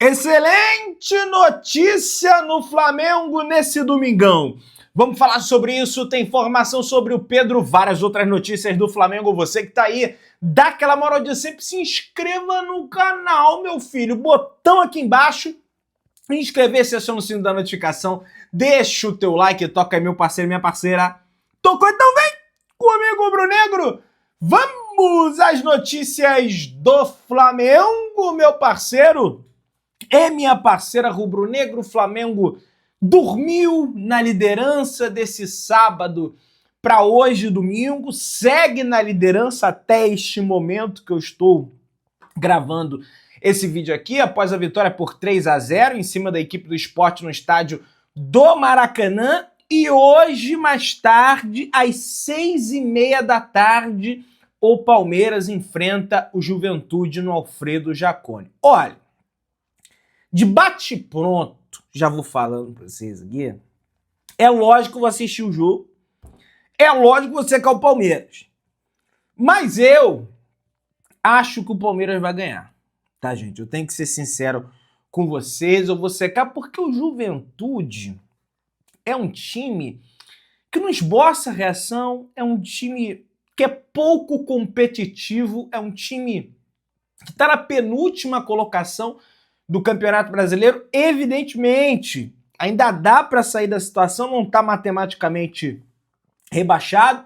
Excelente notícia no Flamengo nesse domingão. Vamos falar sobre isso, tem informação sobre o Pedro, várias outras notícias do Flamengo. Você que tá aí, dá aquela moral de sempre, se inscreva no canal, meu filho. Botão aqui embaixo, inscrever-se, aciona o sino da notificação, deixa o teu like, toca aí meu parceiro, minha parceira. Tocou, então vem comigo, Rubro-Negro. Vamos às notícias do Flamengo, meu parceiro. Minha parceira rubro-negro, Flamengo dormiu na liderança desse sábado para hoje, domingo, segue na liderança até este momento que eu estou gravando esse vídeo aqui, após a vitória por 3-0 em cima da equipe do Sport no estádio do Maracanã. E hoje, mais tarde, às 6h30 da tarde, o Palmeiras enfrenta o Juventude no Alfredo Jaconi. Olha, de bate-pronto, já vou falando pra vocês aqui, é lógico que eu vou assistir o jogo, é lógico que você quer o Palmeiras. Mas eu acho que o Palmeiras vai ganhar, tá, gente? Eu tenho que ser sincero com vocês, eu vou secar, porque o Juventude é um time que não esboça reação, é um time que é pouco competitivo, é um time que tá na penúltima colocação do Campeonato Brasileiro. Evidentemente, ainda dá para sair da situação, não está matematicamente rebaixado.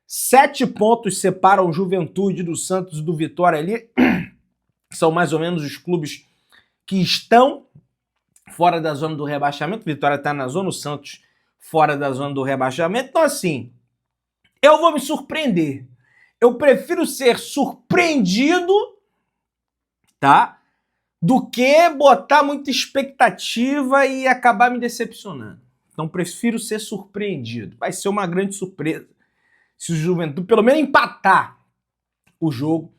7 pontos separam o Juventude do Santos e do Vitória ali. São mais ou menos os clubes que estão fora da zona do rebaixamento. Vitória está na zona, o Santos fora da zona do rebaixamento. Então, assim, eu vou me surpreender. Eu prefiro ser surpreendido, tá? Do que botar muita expectativa e acabar me decepcionando. Então prefiro ser surpreendido. Vai ser uma grande surpresa se o Juventude pelo menos empatar o jogo.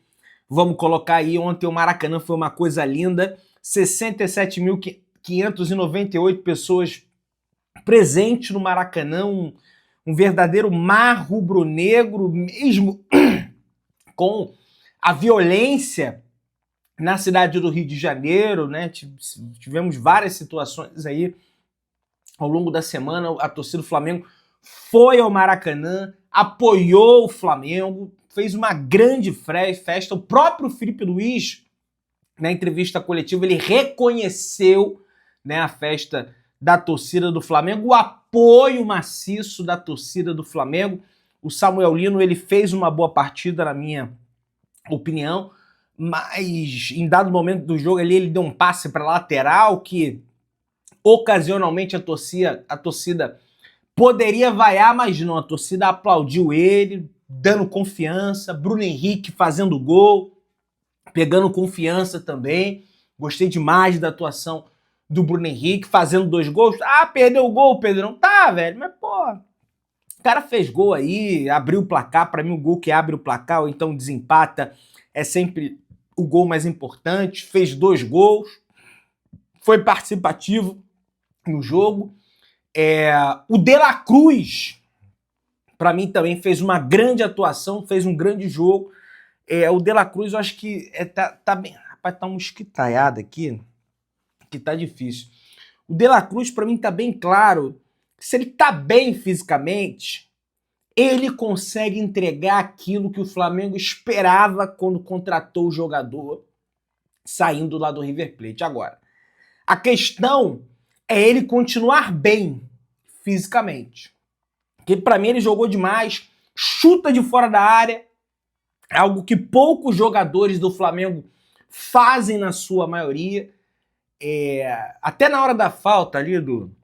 Vamos colocar aí, ontem o Maracanã foi uma coisa linda, 67.598 pessoas presentes no Maracanã, um verdadeiro mar rubro-negro, mesmo com a violência na cidade do Rio de Janeiro, né? Tivemos várias situações aí ao longo da semana. A torcida do Flamengo foi ao Maracanã, apoiou o Flamengo, fez uma grande festa. O próprio Felipe Luiz, na entrevista coletiva, ele reconheceu, né, a festa da torcida do Flamengo, o apoio maciço da torcida do Flamengo. O Samuel Lino, ele fez uma boa partida, na minha opinião, mas em dado momento do jogo ali ele deu um passe para lateral que ocasionalmente a torcida poderia vaiar, mas não, a torcida aplaudiu ele, dando confiança. Bruno Henrique fazendo gol, pegando confiança também. Gostei demais da atuação do Bruno Henrique, fazendo 2 gols. Ah, perdeu o gol, Pedrão. Tá, velho, mas pô, o cara fez gol aí, abriu o placar. Para mim o gol que abre o placar ou então desempata é sempre o gol mais importante. Fez 2 gols, foi participativo no jogo. O De La Cruz, para mim, também fez uma grande atuação, fez um grande jogo. O De La Cruz, eu acho que tá bem... Rapaz, tá um mosquitaiado aqui, que tá difícil. O De La Cruz, para mim, tá bem claro. Se ele tá bem fisicamente, ele consegue entregar aquilo que o Flamengo esperava quando contratou o jogador saindo lá do River Plate. Agora, a questão é ele continuar bem fisicamente. Porque para mim ele jogou demais, chuta de fora da área, algo que poucos jogadores do Flamengo fazem na sua maioria. Até na hora da falta ali do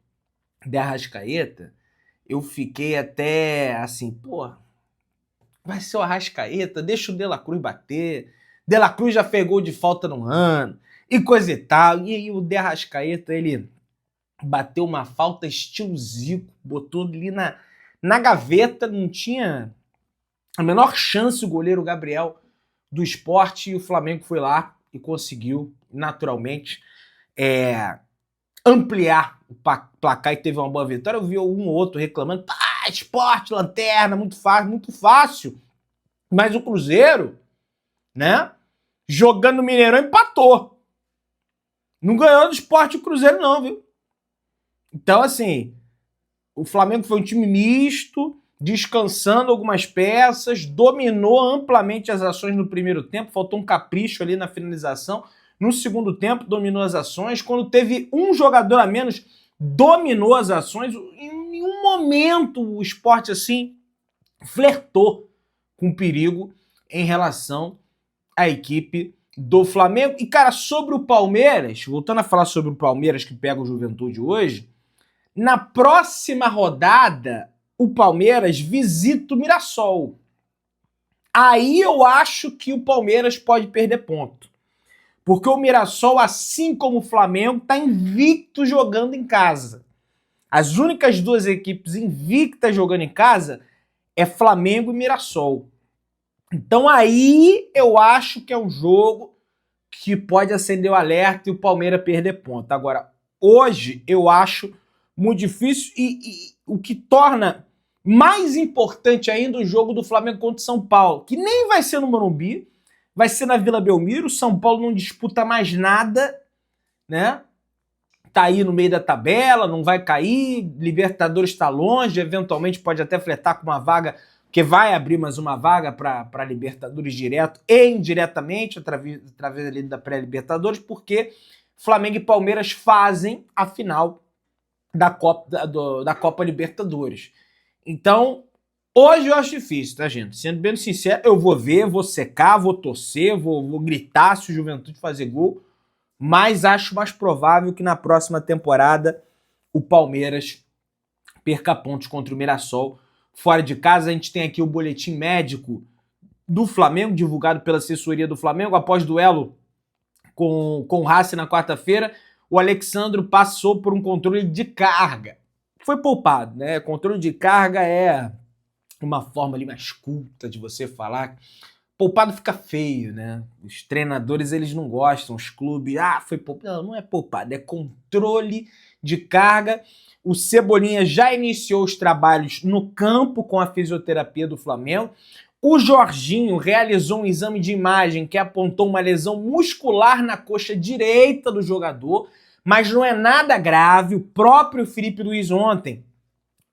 Arrascaeta, eu fiquei até assim, pô, vai ser o Arrascaeta, deixa o De La Cruz bater. De La Cruz já fez gol de falta no ano, e coisa e tal. E aí o De Arrascaeta, ele bateu uma falta estilo Zico, botou ali na gaveta, não tinha a menor chance o goleiro Gabriel do Sport, e o Flamengo foi lá e conseguiu, naturalmente, ampliar o placar e teve uma boa vitória. Eu vi um ou outro reclamando, Sport, lanterna, muito fácil. Mas o Cruzeiro, né, jogando no Mineirão, empatou. Não ganhou do Sport e Cruzeiro não, viu? Então, assim, o Flamengo foi um time misto, descansando algumas peças, dominou amplamente as ações no primeiro tempo, faltou um capricho ali na finalização. No segundo tempo, dominou as ações. Quando teve um jogador a menos, dominou as ações. Em nenhum momento o Sport, assim, flertou com perigo em relação à equipe do Flamengo. E, cara, sobre o Palmeiras, voltando a falar sobre o Palmeiras que pega o Juventude hoje, na próxima rodada, o Palmeiras visita o Mirassol. Aí eu acho que o Palmeiras pode perder ponto. Porque o Mirassol, assim como o Flamengo, está invicto jogando em casa. As únicas duas equipes invictas jogando em casa é Flamengo e Mirassol. Então aí eu acho que é um jogo que pode acender o alerta e o Palmeiras perder ponto. Agora, hoje eu acho muito difícil e o que torna mais importante ainda o jogo do Flamengo contra o São Paulo, que nem vai ser no Morumbi, vai ser na Vila Belmiro. O São Paulo não disputa mais nada, né? Tá aí no meio da tabela, não vai cair, Libertadores está longe, eventualmente pode até flertar com uma vaga, porque vai abrir mais uma vaga para Libertadores direto e indiretamente, através ali da pré-Libertadores, porque Flamengo e Palmeiras fazem a final da Copa Libertadores. Então, hoje eu acho difícil, tá, gente? Sendo bem sincero, eu vou ver, vou secar, vou torcer, vou gritar se o Juventude fazer gol, mas acho mais provável que na próxima temporada o Palmeiras perca pontos contra o Mirassol. Fora de casa, a gente tem aqui o boletim médico do Flamengo, divulgado pela assessoria do Flamengo, após duelo com o Racing na quarta-feira. O Alexandro passou por um controle de carga. Foi poupado, né? Controle de carga é uma forma ali mais culta de você falar. Poupado fica feio, né? Os treinadores, eles não gostam, os clubes, foi poupado. Não, não é poupado, é controle de carga. O Cebolinha já iniciou os trabalhos no campo com a fisioterapia do Flamengo. O Jorginho realizou um exame de imagem que apontou uma lesão muscular na coxa direita do jogador, mas não é nada grave. O próprio Felipe Luiz ontem,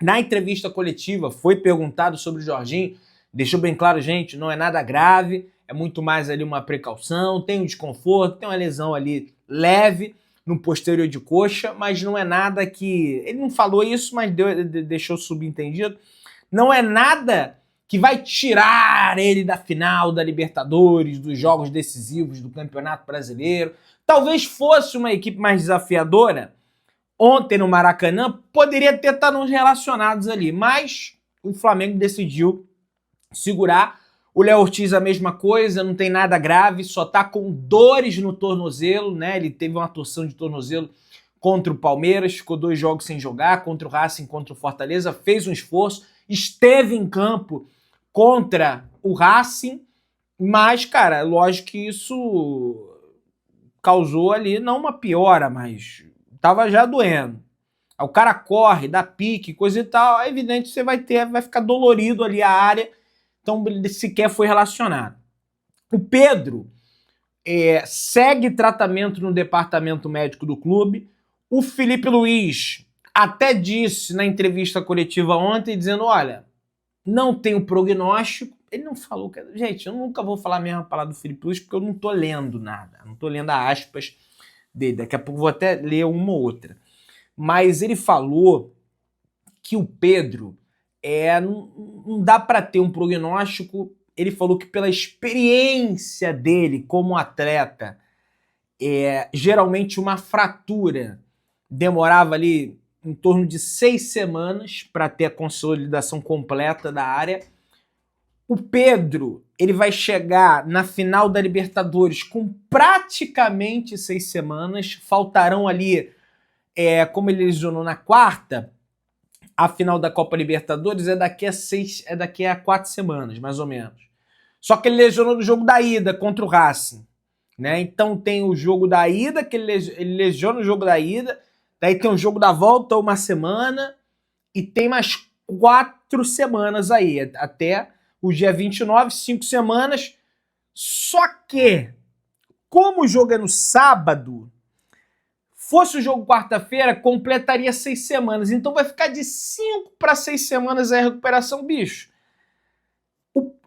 na entrevista coletiva, foi perguntado sobre o Jorginho, deixou bem claro, gente, não é nada grave, é muito mais ali uma precaução, tem um desconforto, tem uma lesão ali leve no posterior de coxa, mas não é nada que... Ele não falou isso, mas deixou subentendido. Não é nada que vai tirar ele da final da Libertadores, dos jogos decisivos do Campeonato Brasileiro. Talvez fosse uma equipe mais desafiadora. Ontem no Maracanã poderia ter estado uns relacionados ali, mas o Flamengo decidiu segurar. O Léo Ortiz a mesma coisa, não tem nada grave, só tá com dores no tornozelo, né? Ele teve uma torção de tornozelo contra o Palmeiras, ficou 2 jogos sem jogar, contra o Racing, contra o Fortaleza, fez um esforço, esteve em campo contra o Racing, mas, cara, lógico que isso causou ali, não uma piora, mas tava já doendo. Aí o cara corre, dá pique, coisa e tal, é evidente que você vai ficar dolorido ali a área, então ele sequer foi relacionado. O Pedro segue tratamento no departamento médico do clube. O Felipe Luiz até disse na entrevista coletiva ontem, dizendo, olha, não tenho prognóstico. Ele não falou... Gente, eu nunca vou falar a mesma palavra do Felipe Luiz, porque eu não tô lendo nada. Não tô lendo as aspas dele. Daqui a pouco vou até ler uma ou outra. Mas ele falou que o Pedro não dá para ter um prognóstico. Ele falou que pela experiência dele como atleta, geralmente uma fratura demorava ali em torno de 6 semanas para ter a consolidação completa da área. O Pedro, ele vai chegar na final da Libertadores com praticamente 6 semanas. Faltarão ali, como ele lesionou na quarta, a final da Copa Libertadores é daqui a 4 semanas, mais ou menos. Só que ele lesionou no jogo da ida contra o Racing, né? Então tem o jogo da ida, que ele lesiona o jogo da ida, daí tem o jogo da volta, 1 semana, e tem mais 4 semanas aí, até o dia 29, 5 semanas. Só que, como o jogo é no sábado, Fosse o jogo quarta-feira, completaria 6 semanas. Então vai ficar de 5 para 6 semanas a recuperação, bicho.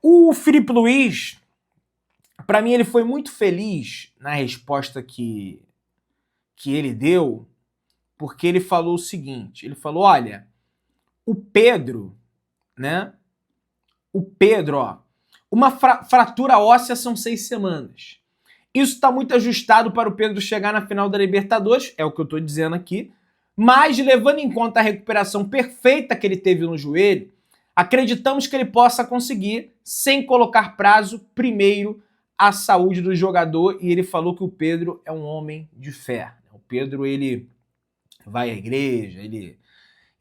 O Filipe Luís, para mim, ele foi muito feliz na resposta que ele deu, porque ele falou o seguinte, ele falou, olha, o Pedro, né? O Pedro, ó, uma fratura óssea são 6 semanas. Isso está muito ajustado para o Pedro chegar na final da Libertadores, é o que eu estou dizendo aqui, mas levando em conta a recuperação perfeita que ele teve no joelho, acreditamos que ele possa conseguir, sem colocar prazo, primeiro a saúde do jogador, e ele falou que o Pedro é um homem de fé. O Pedro, ele vai à igreja,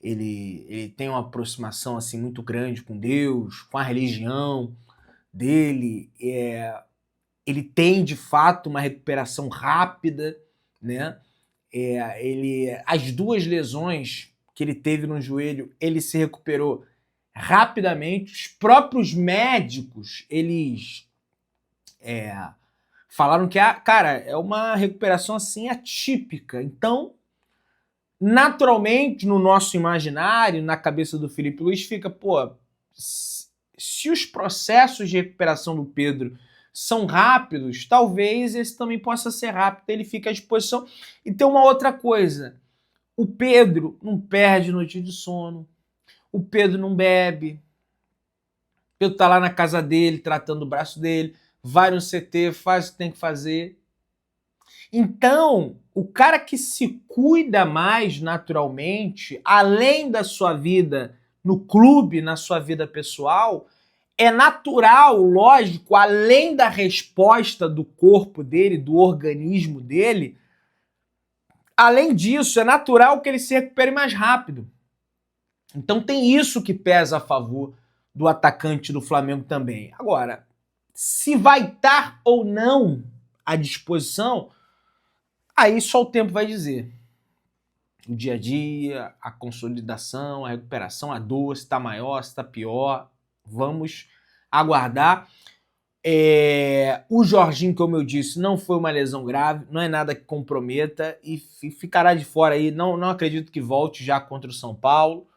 ele tem uma aproximação assim muito grande com Deus, com a religião dele, ele tem de fato uma recuperação rápida, né? As 2 lesões que ele teve no joelho, ele se recuperou rapidamente. Os próprios médicos, eles falaram que, cara, é uma recuperação assim atípica. Então, naturalmente, no nosso imaginário, na cabeça do Filipe Luís, fica, pô, se os processos de recuperação do Pedro são rápidos, talvez esse também possa ser rápido, ele fica à disposição. E tem uma outra coisa, o Pedro não perde noite de sono, o Pedro não bebe, o Pedro tá lá na casa dele, tratando o braço dele, vai no CT, faz o que tem que fazer. Então, o cara que se cuida mais naturalmente, além da sua vida no clube, na sua vida pessoal, é natural, lógico, além da resposta do corpo dele, do organismo dele, além disso, é natural que ele se recupere mais rápido. Então tem isso que pesa a favor do atacante do Flamengo também. Agora, se vai estar ou não à disposição, aí só o tempo vai dizer. O dia a dia, a consolidação, a recuperação, a dor, se está maior, se está pior, vamos aguardar. O Jorginho, como eu disse, não foi uma lesão grave, não é nada que comprometa e ficará de fora aí. Não acredito que volte já contra o São Paulo,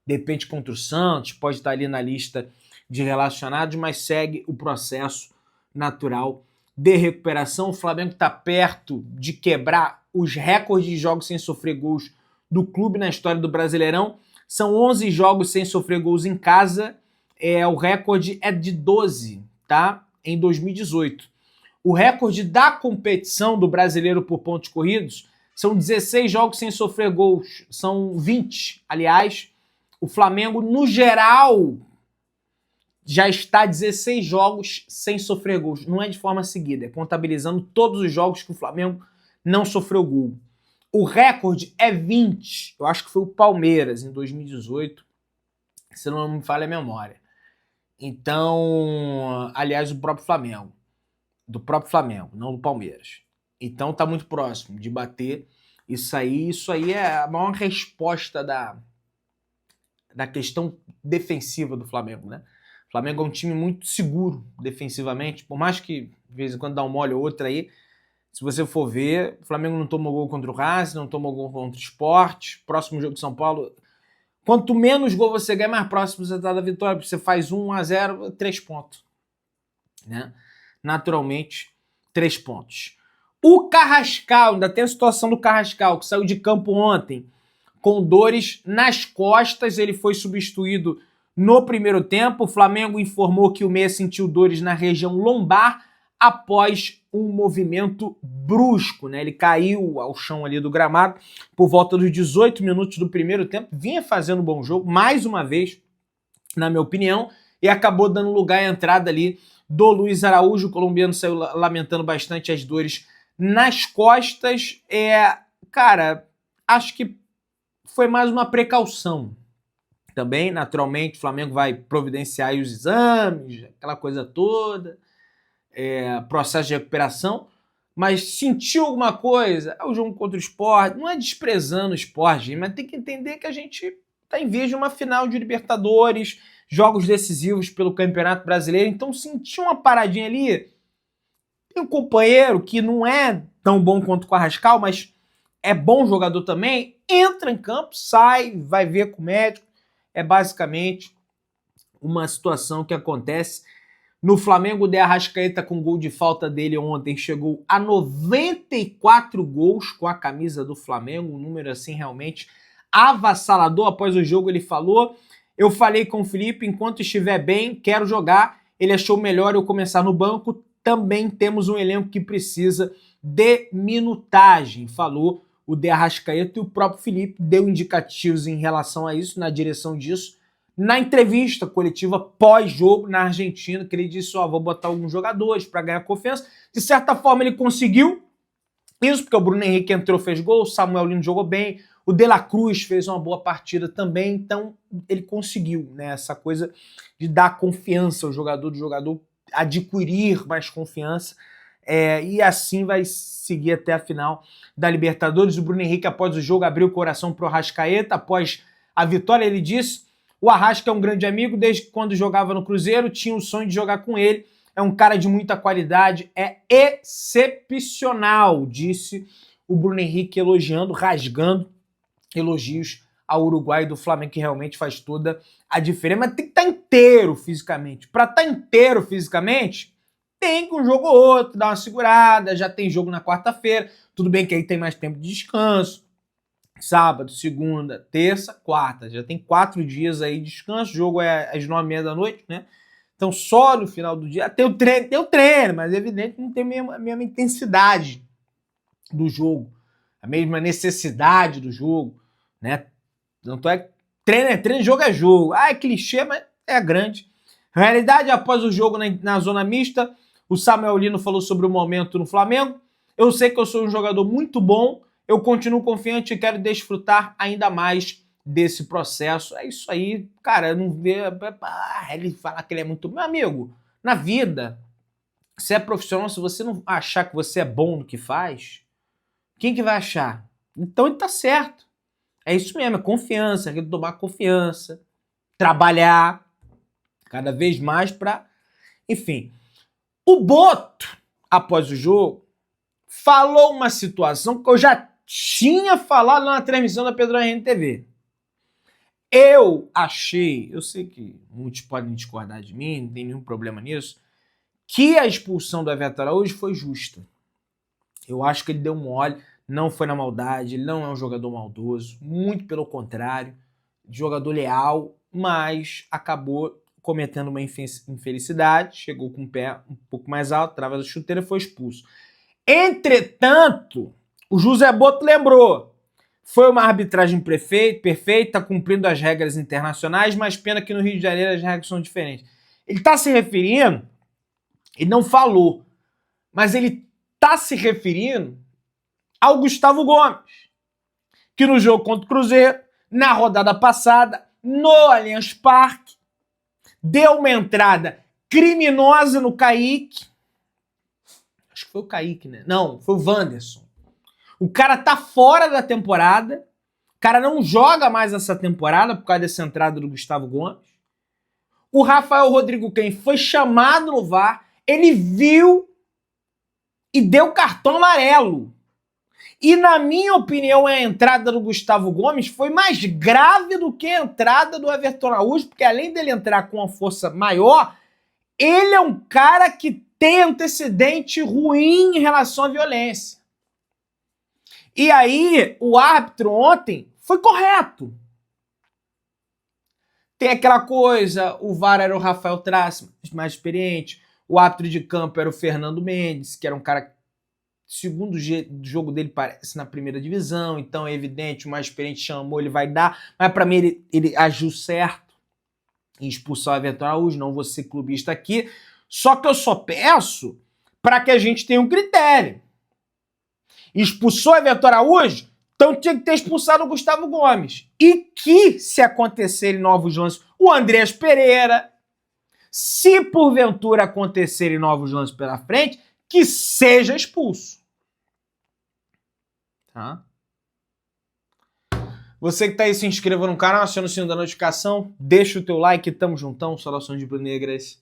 de repente contra o Santos, pode estar ali na lista de relacionados, mas segue o processo natural de recuperação. O Flamengo está perto de quebrar os recordes de jogos sem sofrer gols do clube na história do Brasileirão. São 11 jogos sem sofrer gols em casa. O recorde é de 12, tá? Em 2018. O recorde da competição do brasileiro por pontos corridos são 16 jogos sem sofrer gols. São 20, aliás. O Flamengo, no geral, já está 16 jogos sem sofrer gols. Não é de forma seguida, é contabilizando todos os jogos que o Flamengo não sofreu gol. O recorde é 20. Eu acho que foi o Palmeiras, em 2018, se não me falha a memória. Então, aliás, do próprio Flamengo, não do Palmeiras. Então tá muito próximo de bater isso aí. Isso aí é a maior resposta da questão defensiva do Flamengo, né? O Flamengo é um time muito seguro defensivamente, por mais que de vez em quando dá um mole ou outra aí. Se você for ver, o Flamengo não tomou gol contra o Racing, não tomou gol contra o Sport. Próximo jogo de São Paulo, quanto menos gol você ganha, mais próximo você está da vitória. Você faz 1-0, 3 pontos. Né? Naturalmente, 3 pontos. O Carrascal, ainda tem a situação do Carrascal, que saiu de campo ontem com dores nas costas. Ele foi substituído no primeiro tempo. O Flamengo informou que o meia sentiu dores na região lombar após um movimento brusco, né? Ele caiu ao chão ali do gramado por volta dos 18 minutos do primeiro tempo, vinha fazendo um bom jogo, mais uma vez, na minha opinião, e acabou dando lugar à entrada ali do Luiz Araújo. O colombiano saiu lamentando bastante as dores nas costas. Cara, acho que foi mais uma precaução. Também, naturalmente, o Flamengo vai providenciar aí os exames, aquela coisa toda, processo de recuperação, mas sentiu alguma coisa, é o jogo contra o Sport, não é desprezando o Sport, mas tem que entender que a gente está em vez de uma final de Libertadores, jogos decisivos pelo Campeonato Brasileiro, então sentiu uma paradinha ali. Tem um companheiro que não é tão bom quanto o Carrascal, mas é bom jogador também, entra em campo, sai, vai ver com o médico. É basicamente uma situação que acontece no Flamengo. O De Arrascaeta, com gol de falta dele ontem, chegou a 94 gols com a camisa do Flamengo, um número assim realmente avassalador. Após o jogo ele falou: eu falei com o Felipe, enquanto estiver bem, quero jogar. Ele achou melhor eu começar no banco. Também temos um elenco que precisa de minutagem, falou o De Arrascaeta, e o próprio Felipe deu indicativos em relação a isso, na direção disso, na entrevista coletiva pós-jogo na Argentina, que ele disse: ó, vou botar alguns jogadores para ganhar confiança. De certa forma ele conseguiu isso, porque o Bruno Henrique entrou, fez gol, o Samuel Lino jogou bem, o De La Cruz fez uma boa partida também, então ele conseguiu, né, essa coisa de dar confiança ao jogador, do jogador adquirir mais confiança, e assim vai seguir até a final da Libertadores. O Bruno Henrique, após o jogo, abriu o coração pro Arrascaeta. Após a vitória, ele disse: o Arrasca é um grande amigo, desde que quando jogava no Cruzeiro, tinha o sonho de jogar com ele. É um cara de muita qualidade, é excepcional, disse o Bruno Henrique, elogiando, rasgando elogios ao Uruguai do Flamengo, que realmente faz toda a diferença. Mas tem que estar inteiro fisicamente. Para estar inteiro fisicamente, tem que um jogo ou outro dar uma segurada. Já tem jogo na quarta-feira, tudo bem que aí tem mais tempo de descanso. Sábado, segunda, terça, quarta. Já tem 4 dias aí de descanso. O jogo é às 9h30 da noite, né? Então só no final do dia tem o treino, mas é evidente que não tem a mesma intensidade do jogo, a mesma necessidade do jogo, né? Tanto é que treino, jogo é jogo. Ah, é clichê, mas é grande. Realidade, após o jogo na zona mista, o Samuel Lino falou sobre o momento no Flamengo. Eu sei que eu sou um jogador muito bom, eu continuo confiante e quero desfrutar ainda mais desse processo. É isso aí, cara, não vê... ele fala que ele é muito... Meu amigo, na vida, se é profissional, se você não achar que você é bom no que faz, quem que vai achar? Então ele tá certo. É isso mesmo, é confiança, é tomar confiança, trabalhar cada vez mais para... Enfim, o Boto, após o jogo, falou uma situação que eu já tinha falado na transmissão da Pedro Henrique TV. Eu achei, eu sei que muitos podem discordar de mim, não tem nenhum problema nisso, que a expulsão do Everton Araújo foi justa. Eu acho que ele deu mole, não foi na maldade, ele não é um jogador maldoso, muito pelo contrário, jogador leal, mas acabou cometendo uma infelicidade, chegou com o pé um pouco mais alto, trava da chuteira e foi expulso. Entretanto, o José Boto lembrou: foi uma arbitragem perfeita, cumprindo as regras internacionais, mas pena que no Rio de Janeiro as regras são diferentes. Ele está se referindo, ele não falou, mas ele está se referindo ao Gustavo Gomes, que no jogo contra o Cruzeiro, na rodada passada, no Allianz Parque, deu uma entrada criminosa no Kaique. Acho que foi o Kaique, né? Não, foi o Wanderson. O cara tá fora da temporada, o cara não joga mais essa temporada por causa dessa entrada do Gustavo Gomes. O Rafael Rodrigo Ken foi chamado no VAR, ele viu e deu cartão amarelo. E, na minha opinião, a entrada do Gustavo Gomes foi mais grave do que a entrada do Everton Araújo, porque além dele entrar com uma força maior, ele é um cara que tem antecedente ruim em relação à violência. E aí, o árbitro ontem foi correto. Tem aquela coisa, o VAR era o Rafael Trace, mais experiente, o árbitro de campo era o Fernando Mendes, que era um cara... Segundo o jogo dele parece na primeira divisão, então é evidente, o mais experiente chamou, ele vai dar, mas para mim ele agiu certo em expulsar o Everton Araújo, não vou ser clubista aqui, só que eu só peço para que a gente tenha um critério. Expulsou o Everton Araújo, então tinha que ter expulsado o Gustavo Gomes. E que, se acontecerem novos lances, o Andreas Pereira, se porventura acontecerem novos lances pela frente, que seja expulso. Tá? Você que tá aí, se inscreva no canal, aciona o sino da notificação, deixa o teu like, tamo juntão, saudações de Brunegras.